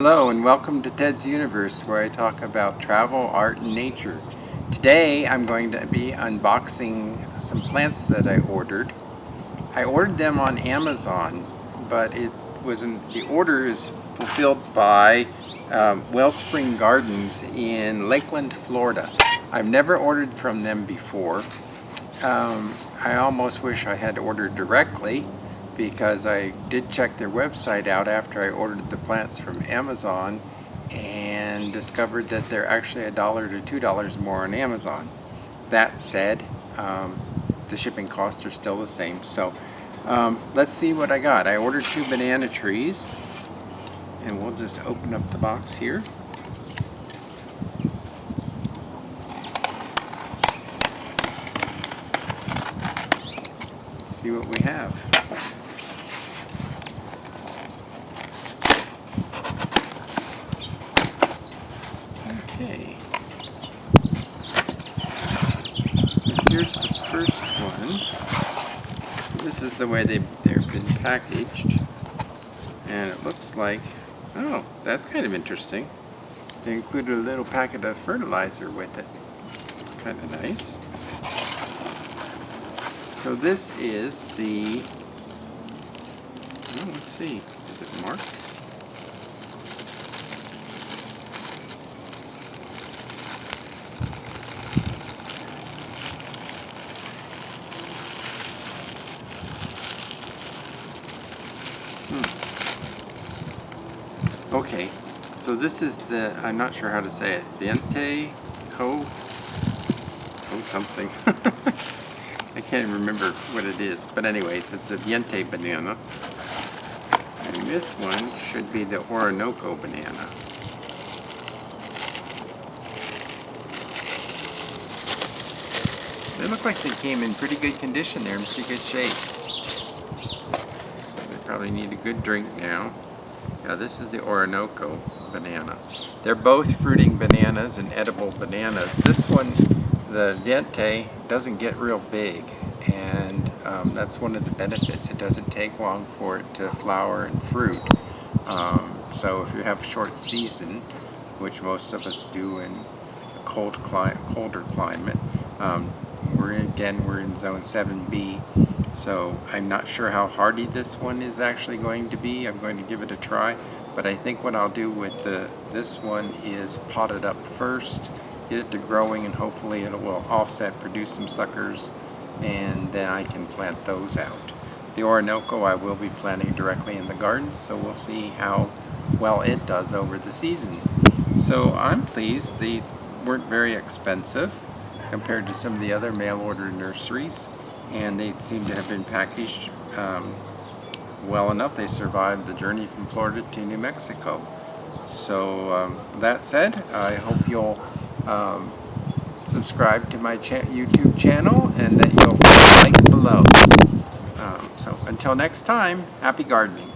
Hello and welcome to Ted's Universe, where I talk about travel, art, and nature. Today I'm going to be unboxing some plants that I ordered. I ordered them on Amazon, but the order is fulfilled by Wellspring Gardens in Lakeland, Florida. I've never ordered from them before. I almost wish I had ordered directly, because I did check their website out after I ordered the plants from Amazon and discovered that they're actually $1 to $2 more on Amazon. That said, the shipping costs are still the same. So let's see what I got. I ordered 2 banana trees, and we'll just open up the box here. Let's see what we have. Okay, so here's the first one. So this is the way they've been packaged, and it looks like, oh, that's kind of interesting. They included a little packet of fertilizer with it. It's kind of nice. So this is the, oh, let's see, is it marked? Okay, so this is the, I'm not sure how to say it, Viente Co something. I can't remember what it is, but anyways, it's a Viente banana. And this one should be the Orinoco banana. They look like they came in pretty good condition. They're in pretty good shape. So they probably need a good drink now. Now this is the Orinoco banana. They're both fruiting bananas and edible bananas. This one, the Viente, doesn't get real big, and that's one of the benefits. It doesn't take long for it to flower and fruit. So if you have a short season, which most of us do in a colder climate, we're in zone 7B. So I'm not sure how hardy this one is actually going to be. I'm going to give it a try, but I think what I'll do with this one is pot it up first, get it to growing, and hopefully it will offset, produce some suckers, and then I can plant those out. The Orinoco I will be planting directly in the garden, so we'll see how well it does over the season. So I'm pleased. These weren't very expensive compared to some of the other mail-order nurseries, and they seem to have been packaged well enough. They survived the journey from Florida to New Mexico. So that said, I hope you'll subscribe to my YouTube channel, and that you'll like below. So until next time, happy gardening.